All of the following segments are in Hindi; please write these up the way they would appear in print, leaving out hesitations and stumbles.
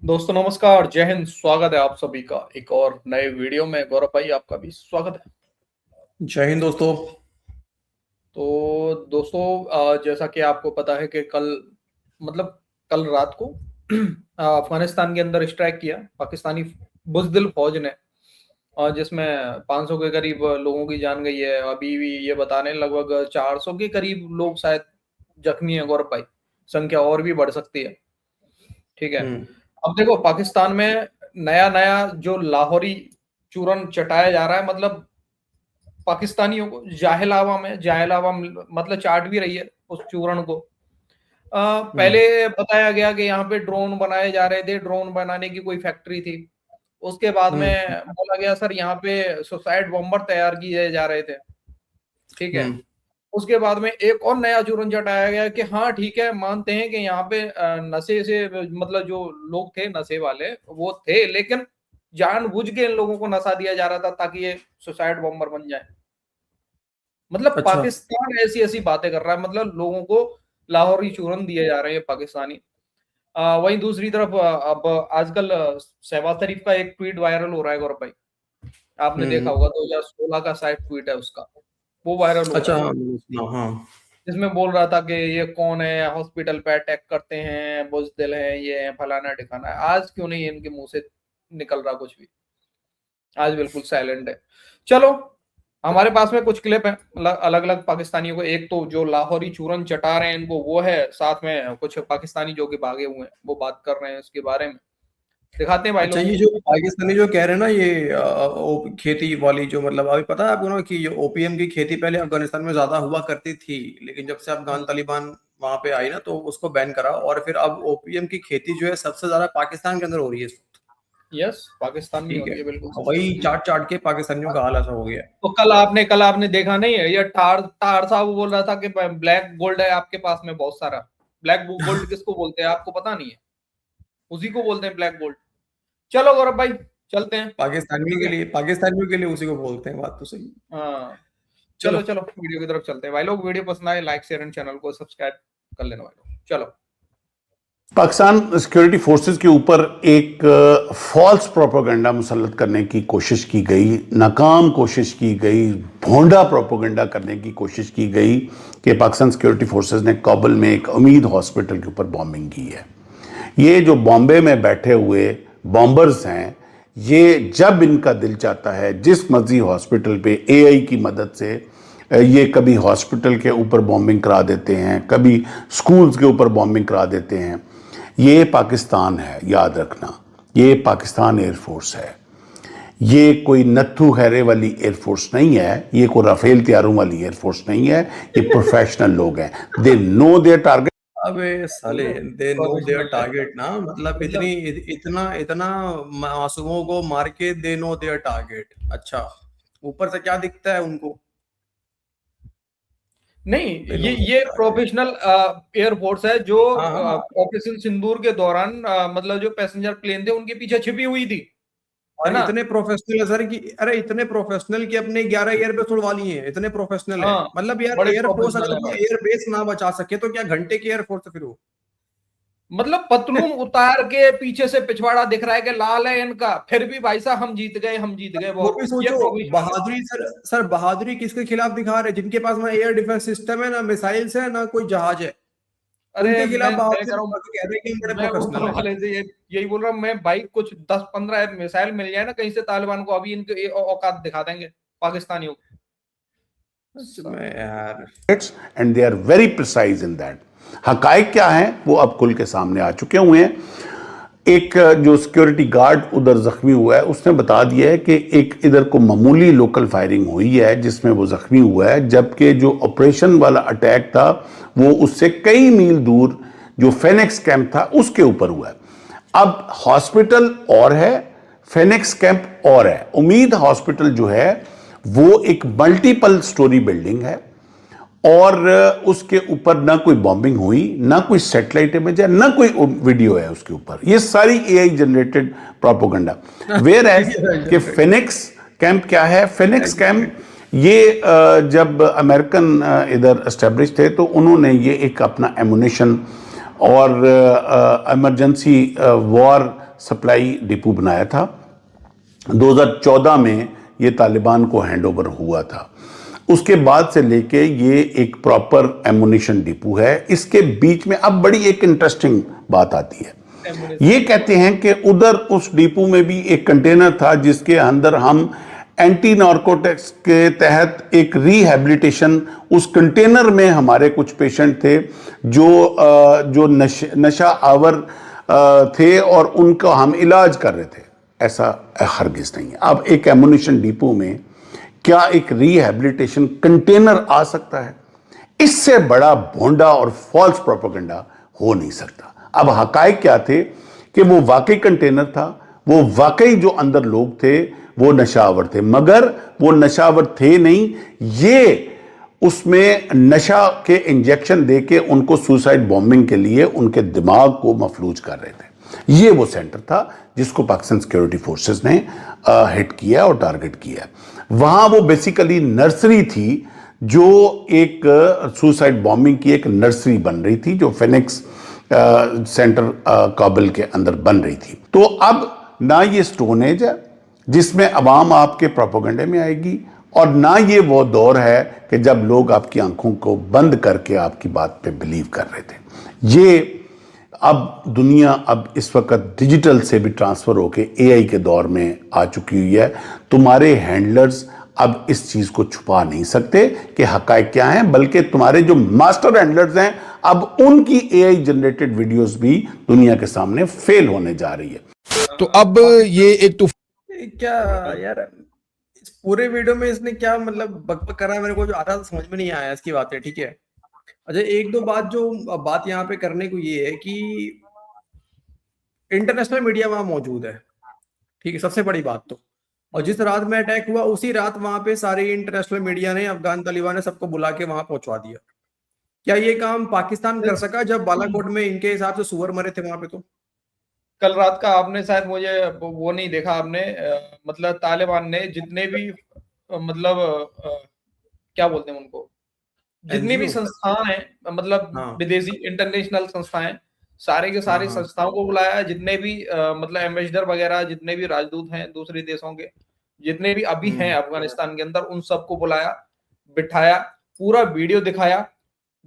दोस्तों नमस्कार, जय हिंद। स्वागत है आप सभी का एक और नए वीडियो में। गौरव भाई आपका भी स्वागत है। जय हिंद दोस्तों। तो दोस्तों जैसा कि आपको पता है कि मतलब कल रात को अफगानिस्तान के अंदर स्ट्राइक किया पाकिस्तानी बुज़दिल फौज ने, जिसमें 500 के करीब लोगों की जान गई है। अभी भी ये बताने लगभग 400 के करीब लोग शायद जख्मी हैं गौरव भाई। संख्या और भी बढ़ सकती है। ठीक है। हम्म। अब देखो पाकिस्तान में नया-नया जो लाहौरी चूरन चटाया जा रहा है, मतलब पाकिस्तानियों को जाहिल आवाम मतलब चाट भी रही है उस चूरण को। हम्म। पहले बताया गया कि यहाँ पे ड्रोन बनाए जा रहे थे, ड्रोन बनाने की कोई फैक्ट्री थी। उसके बाद हम्म। में बोला गया सर यहाँ पे सुसाइड बॉम्बर तैयार किए जा रहे थे। ठीक है। हम्म। उसके बाद में एक और नया जुर्म चटाया गया कि हाँ ठीक है, मानते हैं कि यहाँ पे नशे से मतलब जो लोग थे नशे वाले वो थे, लेकिन जानबूझ के इन लोगों को नशा दिया जा रहा था ताकि ये सुसाइड बॉम्बर बन जाए। मतलब अच्छा। पाकिस्तान ऐसी ऐसी बातें कर रहा है, मतलब लोगों को लाहौरी चूरन दिए जा रहे हैं पाकिस्तानी। वहीं दूसरी तरफ अब आजकल शहबाज शरीफ का एक ट्वीट वायरल हो रहा है गौरव भाई। आपने देखा हम्म। होगा 2016 का शायद ट्वीट है उसका, वो वायरल हो रहा अच्छा, है। हाँ मैंने सुना, हाँ। जिसमें बोल रहा था कि ये कौन है, हॉस्पिटल पे अटैक करते हैं, बुज़दिल हैं, ये हैं, फलाना ठिकाना है। आज क्यों नहीं इनके मुंह से निकल रहा कुछ भी? आज बिल्कुल साइलेंट है। चलो, हमारे पास में कुछ क्लिप है अलग अलग पाकिस्तानियों को। एक तो जो लाहौरी चूरन चटा रहे हैं इनको वो है, साथ में कुछ पाकिस्तानी जो कि भागे हुए हैं वो बात कर रहे हैं इसके बारे में। दिखाते हैं भाई अच्छा, लोग। ये जो पाकिस्तानी जो कह रहे हैं ना, ये खेती वाली जो, मतलब अभी पता है आपको ना कि ये ओपीएम की खेती पहले अफगानिस्तान में ज्यादा हुआ करती थी, लेकिन जब से अफगान तालिबान वहां पे आई ना तो उसको बैन करा, और फिर अब ओपीएम की खेती जो है सबसे ज्यादा पाकिस्तान के अंदर हो रही है इस वक्त। यस, पाकिस्तान में हो ठीक है। रही है बिल्कुल और सही। वही चाट चाट के पाकिस्तानियों का हाल ऐसा हो गया है। तो कल आपने देखा नहीं है, ये ठार ठार साहब बोल रहा था कि ब्लैक गोल्ड है आपके पास में बहुत सारा। ब्लैक गोल्ड किसको बोलते हैं आपको पता नहीं है? उसी को बोलते हैं ब्लैक गोल्ड। चलो गौरव भाई, चलते हैं। पाकिस्तानियों ठीक के है। लिए, पाकिस्तानियों के लिए उसी को बोलते हैं, बात तो सही है। हाँ, चलो। चलो चलो वीडियो की तरफ चलते हैं भाई लोग। वीडियो पसंद आए लाइक शेयर एंड चैनल को सब्सक्राइब कर लेना भाई लोग। चलो। पाकिस्तान सिक्योरिटी फोर्सेस के ऊपर एक फॉल्स प्रोपेगेंडा मुसल्लत करने की कोशिश की गई, नाकाम कोशिश की गई, भोंडा प्रोपेगेंडा करने की कोशिश की गई कि पाकिस्तान सिक्योरिटी फोर्सेस ने काबुल में एक उम्मीद हॉस्पिटल के ऊपर बॉम्बिंग की है। ये जो बॉम्बे में बैठे हुए बॉम्बर्स हैं, ये जब इनका दिल चाहता है जिस मर्जी हॉस्पिटल पे एआई की मदद से ये कभी हॉस्पिटल के ऊपर बॉम्बिंग करा देते हैं, कभी स्कूल्स के ऊपर बॉम्बिंग करा देते हैं। ये पाकिस्तान है, याद रखना। ये पाकिस्तान एयरफोर्स है। ये कोई नत्थू खैरे वाली एयरफोर्स नहीं है, ये कोई राफेल तैयारों वाली एयरफोर्स नहीं है। ये प्रोफेशनल लोग हैं, दे नो देयर टारगेट। अबे साले, दे नो देयर प्रोफेशनल है टारगेट ना, मतलब मतलब। इतना इतना मासूमों को मार के दे नो देयर टारगेट। अच्छा, ऊपर से क्या दिखता है उनको? नहीं, दे नो ये देयर टारगेट। प्रोफेशनल एयरफोर्स है जो हाँ हाँ। ऑपरेशन सिंदूर के दौरान मतलब जो पैसेंजर प्लेन थे उनके पीछे छिपी हुई थी, है और ना? इतने प्रोफेशनल है सर कि, अरे इतने प्रोफेशनल कि अपने 11 एयरबेस उड़वा लिए हैं, इतने प्रोफेशनल है। हाँ, मतलब यार, बड़े एयरफोर्स प्रोफेशनल अगर है अपना भाई। एयरबेस ना बचा सके तो क्या घंटे की एयरफोर्स है फिर वो? मतलब पतलून उतार के पीछे से पिछवाड़ा दिख रहा है कि लाल है इनका, फिर भी भाई साहब हम जीत गए, हम जीत गए, वो बहुत भी ये सोचो, प्रोफेशनल है। बहादुरी सर बहादुरी किसके खिलाफ दिखा रहे हैं? जिनके पास ना एयर डिफेंस सिस्टम है, ना मिसाइल्स है, ना कोई जहाज है। अरे उनके खिलाफ मैं बहादुरी कह रहा दिखा हूँ, के कह रहे हैं कि हम बड़े मैं ऊपर प्रोफेशनल हैं। वाले से यही बोल रहा हूँ मैं भाई, कुछ 10-15 मिसाइल मिल जाए ना कहीं से तालिबान को, अभी इनके औकात दिखा देंगे पाकिस्तानियों सच को। में यार। And they are very precise in that. हकायक क्या है वो अब खुल के सामने आ चुके हुए हैं। एक जो सिक्योरिटी गार्ड उधर जख्मी हुआ है उसने बता दिया है कि एक इधर को मामूली लोकल फायरिंग हुई है जिसमें वो जख्मी हुआ है, जबकि जो ऑपरेशन वाला अटैक था वो उससे कई मील दूर जो फेनिक्स कैंप था उसके ऊपर हुआ है। अब हॉस्पिटल और है, फेनिक्स कैंप और है। उम्मीद हॉस्पिटल जो है वो एक मल्टीपल स्टोरी बिल्डिंग है और उसके ऊपर ना कोई बॉम्बिंग हुई, ना कोई सैटेलाइट इमेज है, ना कोई वीडियो है उसके ऊपर। ये सारी AI generated propaganda. Whereas कि फिनिक्स कैंप क्या है? फिनिक्स कैंप ये जब अमेरिकन इधर एस्टेब्लिश थे तो उन्होंने ये एक अपना एमुनेशन और इमरजेंसी वॉर सप्लाई डिपो बनाया था। 2014 में ये तालिबान को हैंडओवर हुआ था। उसके बाद से लेके ये एक प्रॉपर एमुनिशन डिपो है। इसके बीच में अब बड़ी एक इंटरेस्टिंग बात आती है। ये कहते हैं कि उधर उस डिपो में भी एक कंटेनर था जिसके अंदर हम एंटी नार्कोटिक्स के तहत एक रिहैबिलिटेशन, उस कंटेनर में हमारे कुछ पेशेंट थे जो नशा आवर थे और उनका हम इलाज कर रहे थे। ऐसा हरगिज नहीं है। अब एक एमुनिशन डिपो में क्या एक रिहैबिलिटेशन कंटेनर आ सकता है? इससे बड़ा भोंडा और फॉल्स प्रोपेगेंडा हो नहीं सकता। अब हकायक क्या थे कि वो वाकई कंटेनर था, वो वाकई जो अंदर लोग थे वो नशावर थे, मगर वो नशावर थे नहीं, ये उसमें नशा के इंजेक्शन देके उनको सुसाइड बॉम्बिंग के लिए उनके दिमाग को मफलूज कर रहे थे। ये वो सेंटर था जिसको पाकिस्तान सिक्योरिटी फोर्सेस ने हिट किया और टारगेट किया। वहां वो बेसिकली नर्सरी थी, जो एक सुसाइड बॉम्बिंग की एक नर्सरी बन रही थी, जो फिनिक्स सेंटर काबुल के अंदर बन रही थी। तो अब ना ये स्टोन एज है जिसमें अवाम आपके प्रोपेगेंडे में आएगी, और ना ये वो दौर है कि जब लोग आपकी आंखों को बंद करके आपकी बात पे बिलीव कर रहे थे। ये अब दुनिया अब इस वक्त डिजिटल से भी ट्रांसफर होके एआई के दौर में आ चुकी हुई है। तुम्हारे हैंडलर्स अब इस चीज को छुपा नहीं सकते कि हकायक क्या हैं, बल्कि तुम्हारे जो मास्टर हैंडलर्स हैं अब उनकी एआई जनरेटेड वीडियोस भी दुनिया के सामने फेल होने जा रही है। तो अब ये एक क्या यार, इस पूरे वीडियो में इसने क्या मतलब बकबक करा है, मेरे को जो आधा समझ में नहीं आया इसकी बातें। ठीक है, अच्छा एक दो बात यहाँ पे करने को ये है कि इंटरनेशनल मीडिया वहां मौजूद है। ठीक है, सबसे बड़ी बात तो, और जिस रात में अटैक हुआ उसी रात वहां पे सारी इंटरनेशनल मीडिया ने, अफगान तालिबान ने सबको बुला के वहां पहुंचवा दिया। क्या ये काम पाकिस्तान कर सका जब बालाकोट में इनके हिसाब से सुअर मरे थे वहां पे? तो कल रात का आपने शायद मुझे वो नहीं देखा आपने, मतलब तालिबान ने जितने भी मतलब क्या बोलते हैं उनको, जितनी भी संस्थान है, मतलब विदेशी इंटरनेशनल संस्थाएं, सारे के सारे संस्थाओं को बुलाया, जितने भी मतलब एम्बेसडर वगैरह, जितने भी राजदूत हैं दूसरे देशों के, जितने भी अभी हैं अफगानिस्तान के अंदर, उन सबको बुलाया, बिठाया, पूरा वीडियो दिखाया,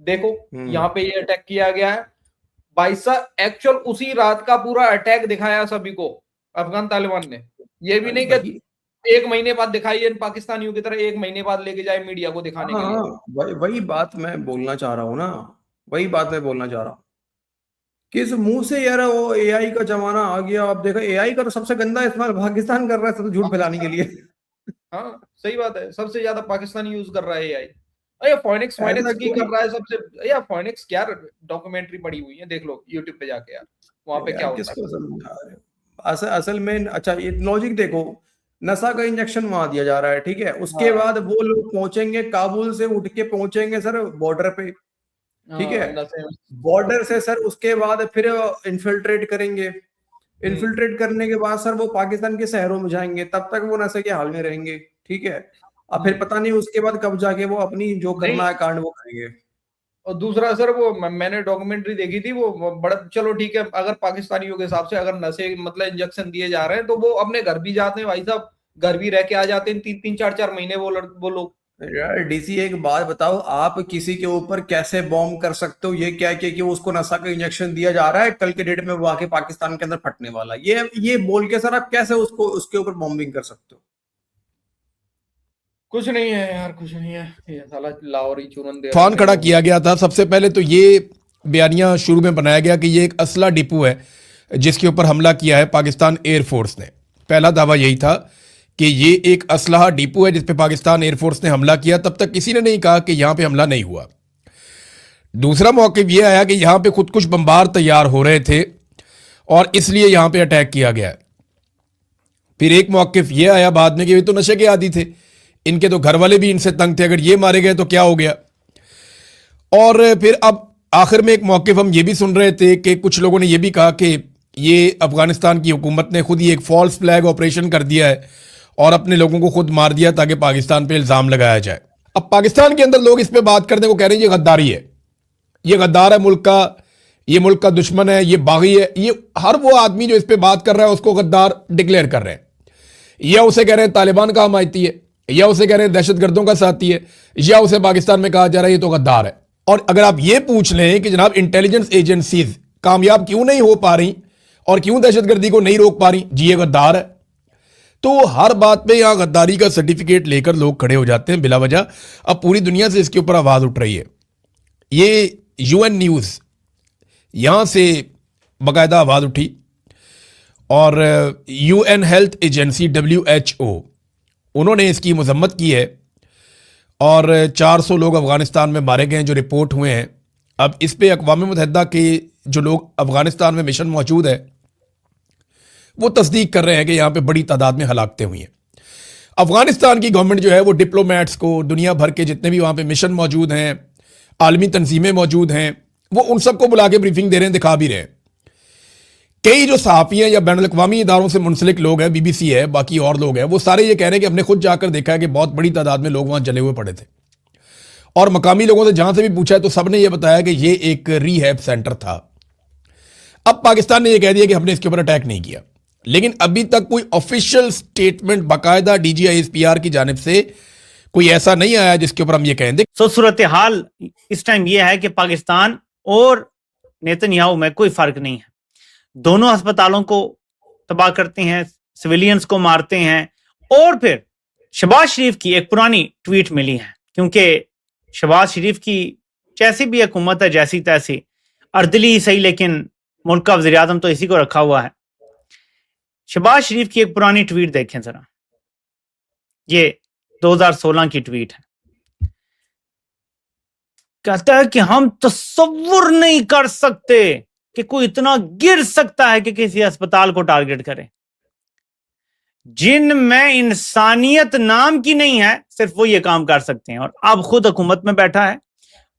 देखो यहाँ पे ये अटैक किया गया है। भाई साहब एक्चुअल उसी रात का पूरा अटैक दिखाया सभी को अफगान तालिबान ने। ये भी नहीं कि एक महीने बाद दिखाई, पाकिस्तानियों की तरह एक महीने बाद लेके जाए मीडिया को दिखाने के लिए। वही बात मैं बोलना चाह रहा हूँ ना, वही बात मैं बोलना चाह रहा हूँ। किस मुंह से यार वो एआई का जमाना आ गया। अब देखो एआई का तो सबसे गंदा इस्तेमाल पाकिस्तान कर रहा है सब झूठ फैलाने के लिए। हाँ सही बात है, सबसे ज्यादा पाकिस्तान यूज कर रहा है एआई। अरे फोनिक्स की कर रहा है सबसे। यार फोनिक्स क्या डॉक्यूमेंट्री पड़ी हुई है, देख लो यूट्यूब पे जाके यार, वहां पे क्या होता है असल में। अच्छा ये लॉजिक देखो, नशा का इंजेक्शन वहां दिया जा रहा है, ठीक है, उसके बाद वो लोग पहुंचेंगे, काबुल से उठ के पहुंचेंगे सर बॉर्डर पे, ठीक है, बॉर्डर से सर उसके बाद फिर इन्फिल्ट्रेट करेंगे, इन्फिल्ट्रेट करने के बाद सर वो पाकिस्तान के शहरों में जाएंगे, तब तक वो नशे के हाल में रहेंगे, ठीक है। अब फिर पता नहीं उसके बाद कब जाके वो अपनी जो करना है कांड वो करेंगे। और दूसरा सर वो मैंने डॉक्यूमेंट्री देखी थी, वो बड़ा, चलो ठीक है, अगर पाकिस्तानियों के हिसाब से अगर नशे मतलब इंजेक्शन दिए जा रहे हैं तो वो अपने घर भी जाते हैं भाई साहब, घर भी रह के आ जाते हैं 3-3 4-4 महीने वो लोग। यार डीसी एक बात बताओ, आप किसी के ऊपर कैसे बॉम्ब कर सकते हो? ये क्या कि उसको नशा का इंजेक्शन दिया जा रहा है, कल के डेट में वो आके पाकिस्तान के अंदर फटने वाला, ये बोल के सर आप कैसे उसके ऊपर बॉम्बिंग कर सकते हो? कुछ नहीं है यार, कुछ नहीं है, ये साला लाहौरी चूरन दे तूफान खड़ा किया गया था। सबसे पहले तो ये बयानिया शुरू में बनाया गया कि ये एक असला डिपो है जिसके ऊपर हमला किया है पाकिस्तान एयरफोर्स ने। पहला दावा यही था कि ये एक असलाहा डिपो है जिस पे पाकिस्तान एयरफोर्स ने हमला किया। तब तक किसी ने नहीं कहा कि यहाँ पे हमला नहीं हुआ। दूसरा मौक़िफ़ ये आया कि यहाँ पे खुद कुछ बम्बार तैयार हो रहे थे और इसलिए यहाँ पे अटैक किया गया। फिर एक मौक़िफ़ ये आया बाद में कि ये तो नशे के आदी थे, इनके तो घर वाले भी इनसे तंग थे, अगर ये मारे गए तो क्या हो गया। और फिर अब आखिर में एक मौक़िफ़ हम ये भी सुन रहे थे कि कुछ लोगों ने ये भी कहा कि ये अफगानिस्तान की हुकूमत ने खुद ही एक फॉल्स फ्लैग ऑपरेशन कर दिया है और अपने लोगों को खुद मार दिया ताकि पाकिस्तान पे इल्ज़ाम लगाया जाए। अब पाकिस्तान के अंदर लोग इस पे बात करने को कह रहे हैं ये गद्दारी है, ये गद्दार है मुल्क का, ये मुल्क का दुश्मन है, ये बागी है, ये हर वो आदमी जो इस पे बात कर रहा है उसको गद्दार डिक्लेयर कर रहे हैं, या उसे कह रहे हैं तालिबान का हमायती है, या उसे कह रहे हैं दहशतगर्दों का साथी है, या उसे पाकिस्तान में कहा जा रहा है ये तो गद्दार है। और अगर आप ये पूछ लें कि जनाब इंटेलिजेंस एजेंसीज कामयाब क्यों नहीं हो पा रही और क्यों दहशतगर्दी को नहीं रोक पा रही, जी ये गद्दार है। तो हर बात पे यहां गद्दारी का सर्टिफिकेट लेकर लोग खड़े हो जाते हैं बिला वजह। अब पूरी दुनिया से इसके ऊपर आवाज उठ रही है। ये यूएन न्यूज यहां से बाकायदा आवाज उठी और यूएन हेल्थ एजेंसी WHO उन्होंने इसकी मजम्मत की है और 400 लोग अफगानिस्तान में मारे गए जो रिपोर्ट हुए हैं। अब इस पे अक़वाम मुत्तहिदा के जो लोग अफगानिस्तान में मिशन मौजूद है वो तस्दीक कर रहे हैं कि यहाँ पे बड़ी तादाद में हलाकतें हुई हैं। अफगानिस्तान की गवर्नमेंट जो है वो डिप्लोमेट्स को, दुनिया भर के जितने भी वहाँ पे मिशन मौजूद हैं, आलमी तंजीमें मौजूद हैं, वो उन सबको बुला के ब्रीफिंग दे रहे हैं, दिखा भी रहे हैं। कई जो सहाफ़ी हैं या बैनुल अक़वामी इदारों से मुंसलिक लोग हैं, BBC है, बाकी और लोग हैं, वो सारे ये कह रहे हैं कि हमने खुद जाकर देखा है कि बहुत बड़ी तादाद में लोग वहाँ जले हुए पड़े थे। और मकामी लोगों से जहाँ से भी पूछा है तो सब ने ये बताया कि ये एक रिहैब सेंटर था। अब पाकिस्तान ने यह कह दिया कि हमने इसके ऊपर अटैक नहीं किया, लेकिन अभी तक कोई ऑफिशियल स्टेटमेंट बाकायदा DGISPR की जानिब से कोई ऐसा नहीं आया जिसके ऊपर हम ये कहें। तो सूरत हाल इस टाइम यह है कि पाकिस्तान और नेतन्याहू में कोई फर्क नहीं है। दोनों अस्पतालों को तबाह करते हैं, सिविलियंस को मारते हैं। और फिर शहबाज शरीफ की एक पुरानी ट्वीट मिली है, क्योंकि शहबाज शरीफ की जैसी भी हुकूमत है, जैसी तैसी, अर्दली ही सही, लेकिन मुल्क का वज़ीर आज़म तो इसी को रखा हुआ है। शहबाज शरीफ की एक पुरानी ट्वीट देखें जरा, ये 2016 की ट्वीट है। कहता है कि हम तसव्वुर नहीं कर सकते कि कोई इतना गिर सकता है कि किसी अस्पताल को टारगेट करे। जिनमें इंसानियत नाम की नहीं है, सिर्फ वो ये काम कर सकते हैं। और अब खुद हुकूमत में बैठा है,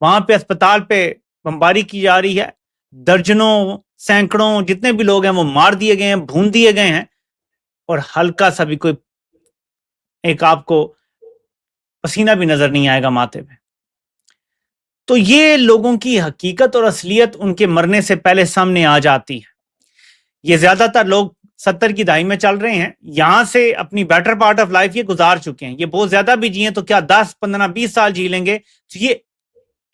वहां पे अस्पताल पे बमबारी की जा रही है, दर्जनों सैकड़ों जितने भी लोग हैं वो मार दिए गए हैं, भून दिए गए हैं, और हल्का सा भी कोई एक आपको पसीना भी नजर नहीं आएगा माथे पे। तो ये लोगों की हकीकत और असलियत उनके मरने से पहले सामने आ जाती है। ये ज्यादातर लोग 70 की दहाई में चल रहे हैं, यहां से अपनी बेटर पार्ट ऑफ लाइफ ये गुजार चुके हैं। ये बहुत ज्यादा भी जिए तो क्या 10, 15, 20 साल जी लेंगे, तो ये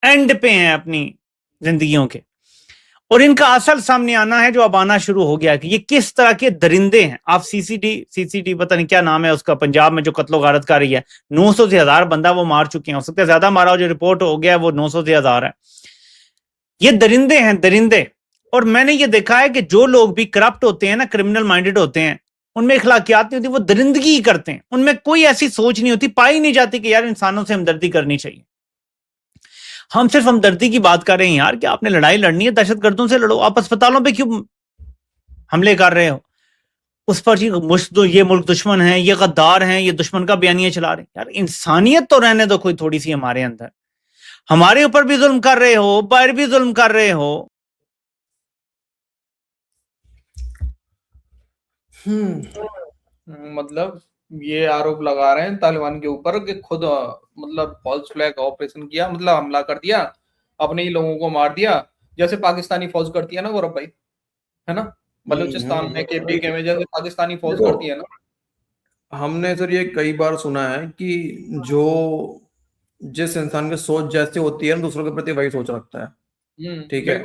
एंड पे हैं अपनी जिंदगियों के। और इनका असल सामने आना है जो अब आना शुरू हो गया कि ये किस तरह के दरिंदे हैं। आप सीसीडी पता नहीं क्या नाम है उसका, पंजाब में जो कत्लो गारत कर रही है, 900 से 1000 बंदा वो मार चुके हैं। हो सकता है ज्यादा मारा हो, जो रिपोर्ट हो गया वो 900 से 1000 है। ये दरिंदे हैं, दरिंदे। और मैंने ये देखा है कि जो लोग भी करप्ट होते हैं ना, क्रिमिनल माइंडेड होते हैं, उनमें इखलाकियात नहीं होती, वो दरिंदगी ही करते हैं। उनमें कोई ऐसी सोच नहीं होती, पाई नहीं जाती कि यार इंसानों से हमदर्दी करनी चाहिए। हम सिर्फ हमदर्दी की बात कर रहे हैं यार कि आपने लड़ाई लड़नी है, दहशतगर्दों से लड़ो। आप अस्पतालों पे क्यों हमले कर रहे हो? उस पर ये मुल्क दुश्मन है, ये गद्दार हैं, ये दुश्मन का बयानिया चला रहे हैं। यार इंसानियत तो रहने दो कोई थोड़ी सी हमारे अंदर। हमारे ऊपर भी जुल्म कर रहे हो, बाहर भी जुल्म कर रहे हो। मतलब ये आरोप लगा रहे हैं तालिबान के ऊपर कि खुद मतलब फॉल्स फ्लैग ऑपरेशन किया, मतलब हमला कर दिया, अपने ही लोगों को मार दिया, जैसे पाकिस्तानी फौज करती है ना गौरव भाई, है ना, बलूचिस्तान में KPK में जैसे पाकिस्तानी फौज करती है ना। हमने सर ये कई बार सुना है कि जो जिस इंसान की सोच जैसे होती है दूसरों के प्रति वही सोच रखता है। ठीक है,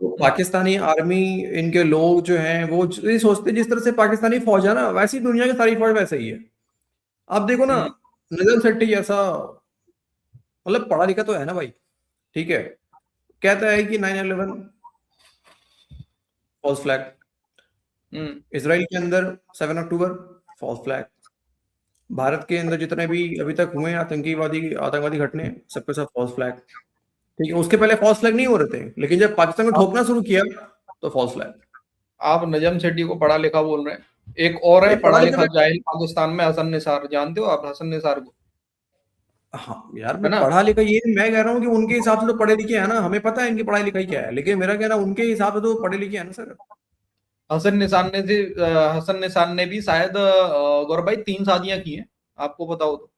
तो पाकिस्तानी आर्मी, इनके लोग जो हैं वो ये सोचते हैं जिस तरह से पाकिस्तानी फौज है ना, वैसी दुनिया की सारी फौज वैसे ही है। आप देखो ना, नजम सेट्टी ऐसा मतलब पढ़ा लिखा तो है ना भाई, ठीक है, कहता है कि 9/11 फॉल्स फ्लैग, इजराइल के अंदर 7 अक्टूबर फॉल्स फ्लैग, भारत के अंदर जितने भी अभी तक हुए आतंकवादी घटने सबके सब फॉल्स फ्लैग। ठीक है, उसके पहले फॉल्स फ्लैग नहीं हो रहे थे, लेकिन जब पाकिस्तान को ठोकना शुरू किया तो फॉल्स फ्लैग। आप नजम सेट्टी को पढ़ा लिखा बोल रहे हैं, एक और है पढ़ा लिखा जाहिल पाकिस्तान में, हसन निसार, जानते हो आप हसन निसार को? हाँ यार, मैं पढ़ा लिखा, ये मैं कह रहा हूँ कि उनके हिसाब से तो पढ़े लिखे है ना, हमें पता है इनकी पढ़ाई लिखाई क्या है, लेकिन मेरा कहना उनके हिसाब से तो पढ़े लिखे है ना सर। हसन निसार ने भी शायद गौरव भाई 3 शादियां की हैं, आपको पता हो तो।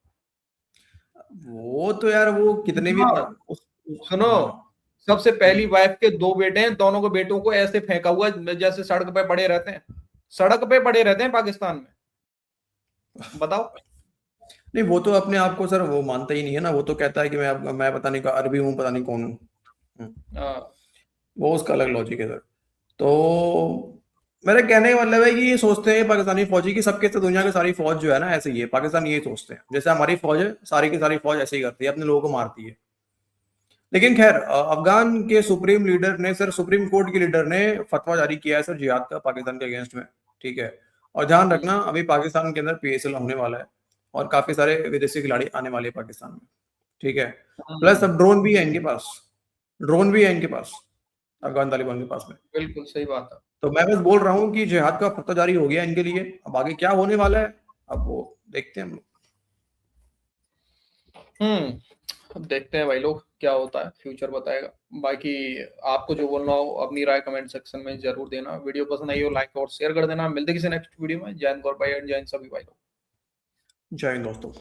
वो तो यार वो कितने भी सुनो, सबसे पहली वाइफ के 2 बेटे हैं, दोनों के बेटों को ऐसे फेंका हुआ जैसे सड़क पे पड़े रहते हैं, सड़क पे पड़े रहते हैं पाकिस्तान में। बताओ। नहीं, वो तो अपने आप को सर वो मानता ही नहीं है ना, वो तो कहता है कि मैं पता नहीं अरबी हूँ, पता नहीं कौन हूँ। वो उसका अलग लॉजिक है सर। तो मेरे कहने का मतलब है कि ये सोचते हैं पाकिस्तानी फौजी की सबके दुनिया की सारी फौज जो है ना ऐसे ही है, पाकिस्तान यही सोचते हैं जैसे हमारी फौज है, सारी की सारी फौज ऐसे ही करती है, अपने लोगों को मारती है। लेकिन खैर अफगान के सुप्रीम लीडर ने सर, सुप्रीम कोर्ट के लीडर ने फतवा जारी किया है सर जिहाद का पाकिस्तान के अगेंस्ट में, ठीक है। और ध्यान रखना अभी पाकिस्तान के अंदर PSL होने वाला है और काफी सारे विदेशी खिलाड़ी आने वाले हैं पाकिस्तान में, ठीक है। प्लस अब ड्रोन भी है इनके पास, ड्रोन भी है इनके पास अफगान तालिबान के पास में। बिल्कुल सही बात है। तो मैं बस बोल रहा हूँ कि जिहाद का फतवा जारी हो गया इनके लिए, अब आगे क्या होने वाला है अब वो देखते हैं हम लोग। अब देखते हैं भाई लोग क्या होता है, फ्यूचर बताएगा। बाकी आपको जो बोलना हो अपनी राय कमेंट सेक्शन में जरूर देना। वीडियो पसंद आई हो लाइक और शेयर कर देना। मिलते किसी नेक्स्ट वीडियो में। जय हिंद गौर भाई एंड जय हिंद सभी भाई लोग। जय हिंद दोस्तों।